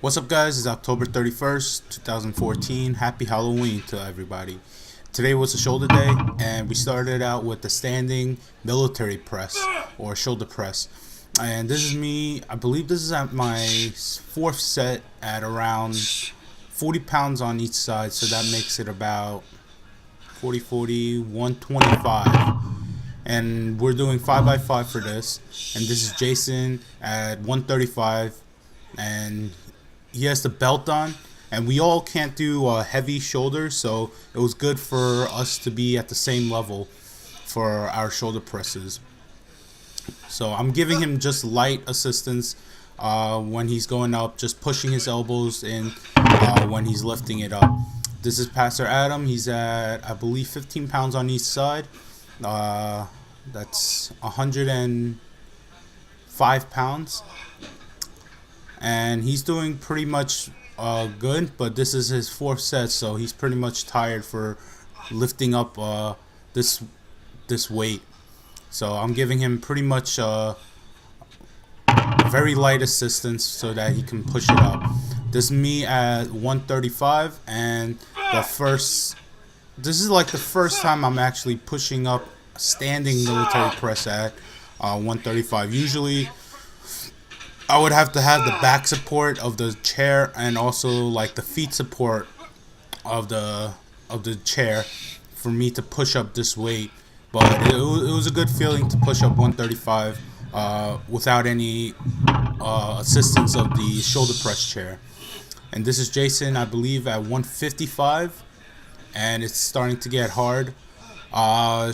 What's up, guys? It's October 31st, 2014. Happy Halloween to everybody. Today was a shoulder day, and we started out with the standing military press or shoulder press. And this is me, I believe this is at my fourth set at around 40 pounds on each side, so that makes it about 125. And we're doing 5x5 for this. And this is Jason at 135, and he has the belt on, and we all can't do heavy shoulders, so it was good for us to be at the same level for our shoulder presses. So I'm giving him just light assistance when he's going up, just pushing his elbows in when he's lifting it up. This is Pastor Adam. He's at, I believe, 15 pounds on each side. That's 105 pounds. And he's doing pretty much good, but this is his fourth set, so he's pretty much tired for lifting up this weight. So I'm giving him pretty much very light assistance so that he can push it up. This is me at 135, and this is like the first time I'm actually pushing up a standing military press at 135. Usually I would have to have the back support of the chair and also like the feet support of the chair for me to push up this weight. But it was a good feeling to push up 135 without any assistance of the shoulder press chair. And this is Jason, I believe, at 155, and it's starting to get hard.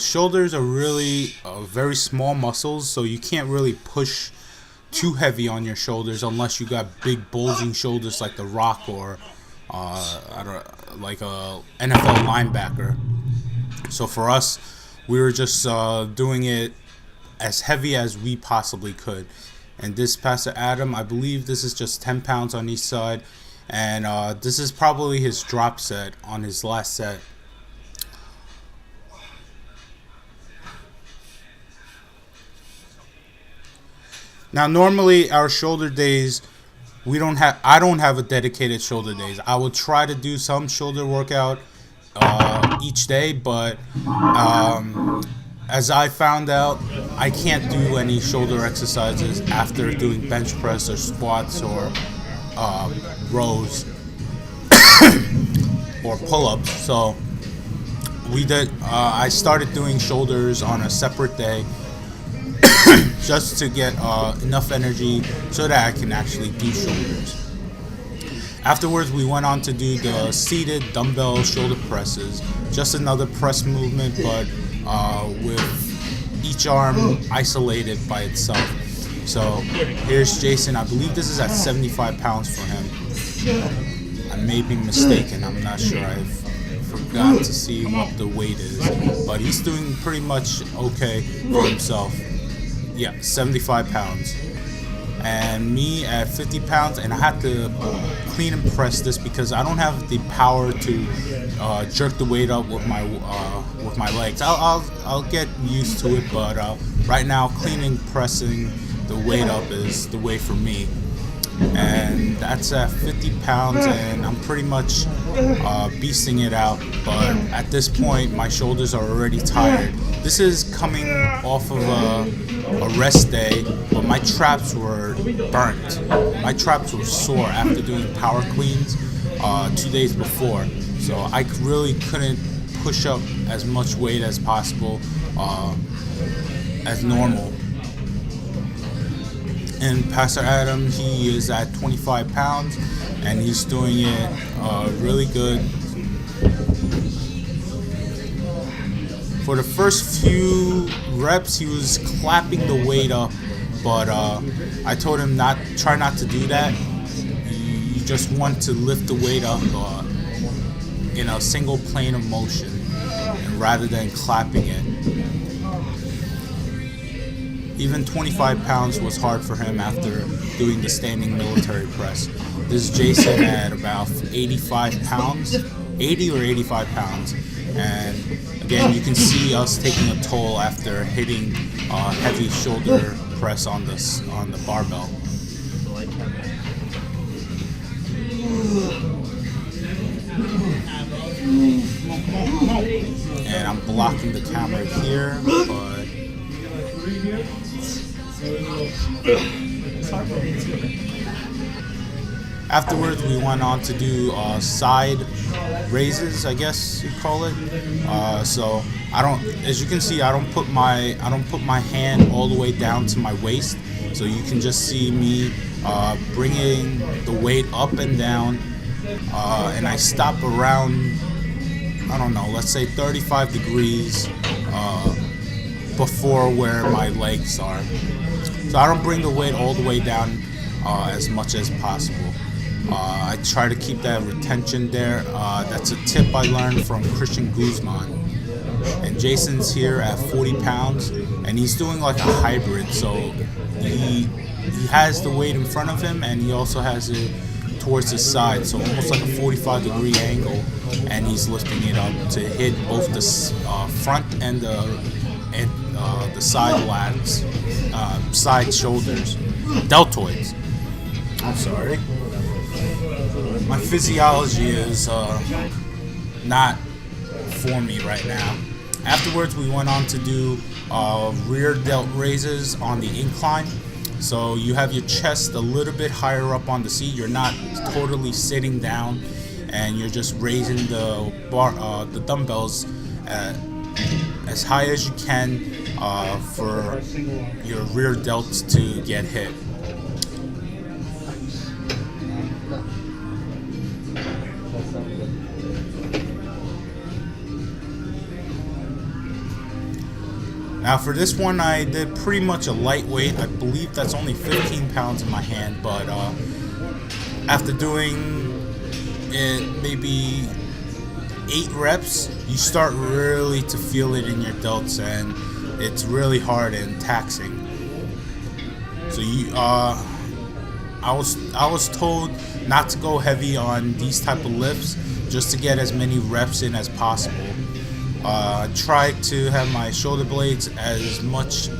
Shoulders are really very small muscles, so you can't really push too heavy on your shoulders unless you got big bulging shoulders like The Rock or like a NFL linebacker. So for us, we were just doing it as heavy as we possibly could. And this Pastor Adam, I believe this is just 10 pounds on each side, and this is probably his drop set on his last set. Now, normally our shoulder days, I don't have a dedicated shoulder days. I would try to do some shoulder workout each day, but as I found out, I can't do any shoulder exercises after doing bench press or squats or rows or pull-ups. So I started doing shoulders on a separate day just to get enough energy so that I can actually do shoulders. Afterwards, we went on to do the seated dumbbell shoulder presses. Just another press movement, but with each arm isolated by itself. So here's Jason. I believe this is at 75 pounds for him. I may be mistaken. I'm not sure. I forgot to see what the weight is, but he's doing pretty much okay for himself. Yeah, 75 pounds. And me at 50 pounds, and I had to clean and press this because I don't have the power to jerk the weight up with my legs. I'll get used to it, but right now cleaning, pressing the weight up is the way for me. And that's at 50 pounds, and I'm pretty much beasting it out. But at this point, my shoulders are already tired. This is coming off of a rest day, but my traps were burnt. My traps were sore after doing power cleans 2 days before. So I really couldn't push up as much weight as possible as normal. And Pastor Adam, he is at 25 pounds, and he's doing it really good. For the first few reps, he was clapping the weight up, but I told him try not to do that. You just want to lift the weight up in a single plane of motion, and rather than clapping it. Even 25 pounds was hard for him after doing the standing military press. This is Jason at about 85 pounds, 80 or 85 pounds. And again, you can see us taking a toll after hitting heavy shoulder press on the barbell. And I'm blocking the camera here, but afterwards we went on to do side raises, I guess you call it. So I don't, as you can see, I don't put my hand all the way down to my waist. So you can just see me bringing the weight up and down, and I stop around, I don't know, let's say 35 degrees before where my legs are. So I don't bring the weight all the way down as much as possible. I try to keep that retention there. That's a tip I learned from Christian Guzman. And Jason's here at 40 pounds, and he's doing like a hybrid. So he has the weight in front of him, and he also has it towards his side, so almost like a 45-degree angle, and he's lifting it up to hit both the front and the side lats, side shoulders, deltoids. I'm sorry. My physiology is not for me right now. Afterwards, we went on to do rear delt raises on the incline. So you have your chest a little bit higher up on the seat. You're not totally sitting down, and you're just raising the the dumbbells as high as you can for your rear delts to get hit. Now for this one, I did pretty much a lightweight. I believe that's only 15 pounds in my hand, but after doing it maybe 8 reps, you start really to feel it in your delts, and it's really hard and taxing. So I was told not to go heavy on these type of lifts, just to get as many reps in as possible. Try to have my shoulder blades as much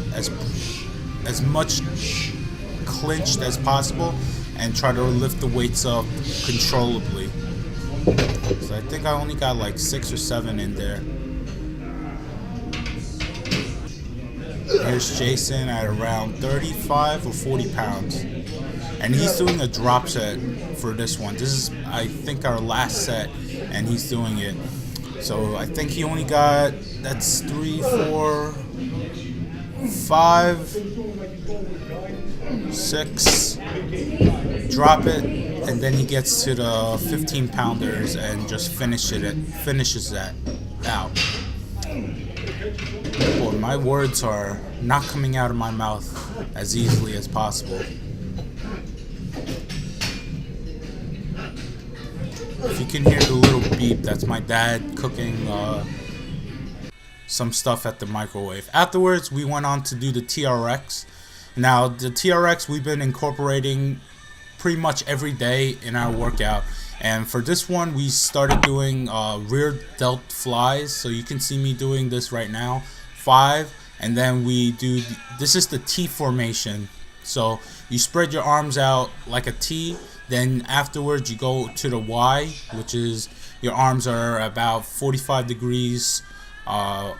clinched as possible, and try to lift the weights up controllably. So I think I only got like 6 or 7 in there. Here's Jason at around 35 or 40 pounds, and he's doing a drop set for this one. This is, I think, our last set, and he's doing it. So I think he only got, that's 3, 4, 5, 6, drop it, and then he gets to the 15 pounders and just finishes that out. Boy, my words are not coming out of my mouth as easily as possible. If you can hear the little beep, that's my dad cooking some stuff at the microwave. Afterwards, we went on to do the TRX. Now, the TRX we've been incorporating pretty much every day in our workout. And for this one, we started doing rear delt flies. So you can see me doing this right now. 5, and then we do, this is the T formation. So you spread your arms out like a T. Then afterwards you go to the Y, which is your arms are about 45 degrees up.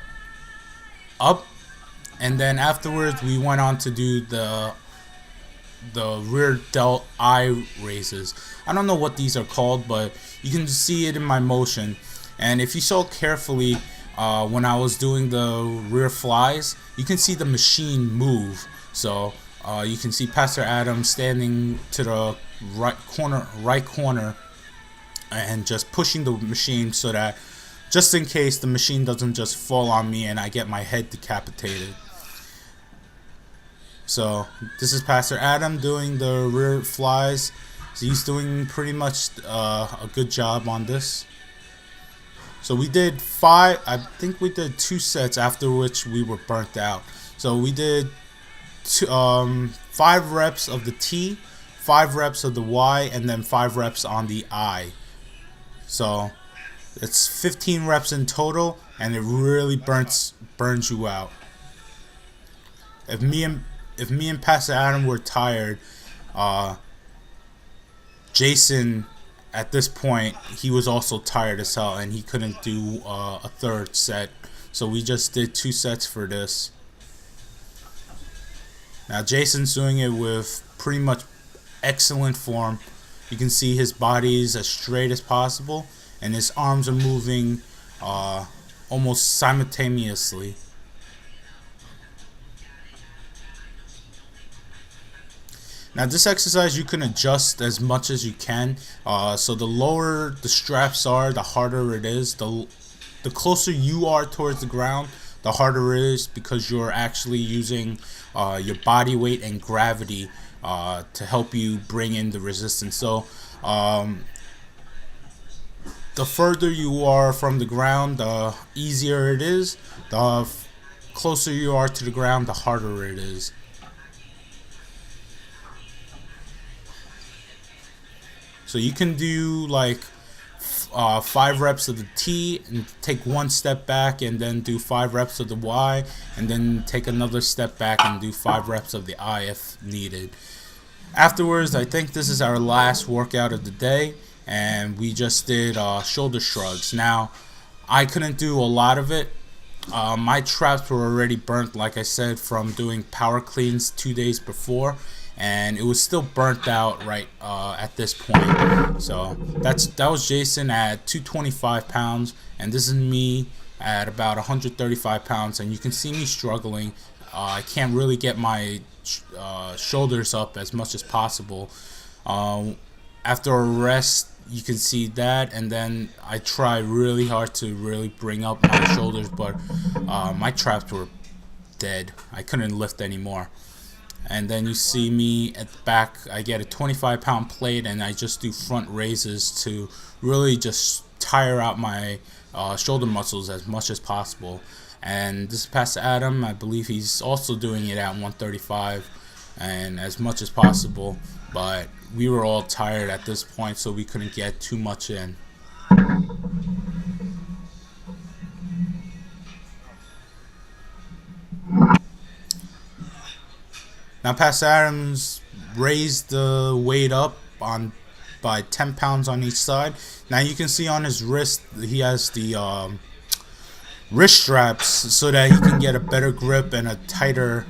And then afterwards we went on to do the rear delt I raises. I don't know what these are called, but you can see it in my motion. And if you saw carefully when I was doing the rear flies, you can see the machine move. So you can see Pastor Adam standing to the right corner and just pushing the machine, so that just in case the machine doesn't just fall on me and I get my head decapitated. So this is Pastor Adam doing the rear flies. So he's doing pretty much a good job on this. So we did 5, I think we did 2 sets, after which we were burnt out. So we did 5 reps of the T, 5 reps of the Y, and then 5 reps on the I. So it's 15 reps in total, and it really burns you out. If me and Pastor Adam were tired, Jason at this point he was also tired as hell, and he couldn't do a third set, so we just did 2 sets for this. Now Jason's doing it with pretty much excellent form. You can see his body is as straight as possible, and his arms are moving almost simultaneously. Now this exercise you can adjust as much as you can. So the lower the straps are, the harder it is. The closer you are towards the ground, the harder it is, because you're actually using your body weight and gravity to help you bring in the resistance. So the further you are from the ground, the easier it is. The closer you are to the ground, the harder it is. So you can do like 5 reps of the T and take 1 step back, and then do 5 reps of the Y, and then take another step back and do 5 reps of the I if needed. Afterwards, I think this is our last workout of the day, and we just did shoulder shrugs. Now, I couldn't do a lot of it. My traps were already burnt, like I said, from doing power cleans 2 days before, and it was still burnt out right at this point. So that was Jason at 225 pounds, and this is me at about 135 pounds, and you can see me struggling. I can't really get my shoulders up as much as possible. After a rest, you can see that, and then I try really hard to really bring up my shoulders, but my traps were dead. I couldn't lift anymore. And then you see me at the back, I get a 25-pound plate, and I just do front raises to really just tire out my shoulder muscles as much as possible. And this is Pastor Adam. I believe he's also doing it at 135 and as much as possible, but we were all tired at this point, so we couldn't get too much in. Now Pastor Adams raised the weight up by 10 pounds on each side. Now you can see on his wrist he has the wrist straps so that he can get a better grip and a tighter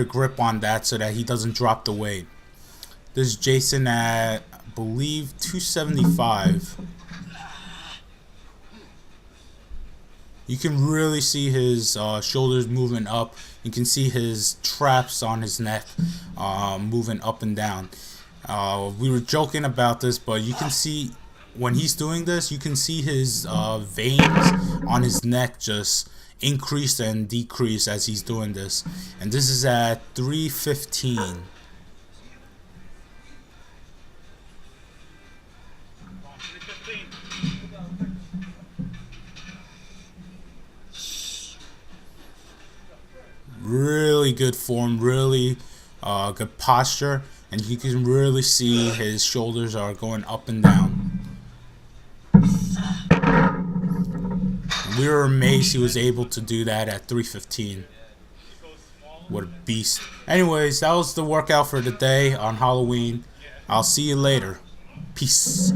grip on that, so that he doesn't drop the weight. This is Jason at, I believe, 275. You can really see his shoulders moving up. You can see his traps on his neck moving up and down. We were joking about this, but you can see when he's doing this, you can see his veins on his neck just increase and decrease as he's doing this. And this is at 315. Really good form, really good posture, and you can really see his shoulders are going up and down. We were amazed he was able to do that at 315. What a beast. Anyways, that was the workout for the day on Halloween. I'll see you later. Peace.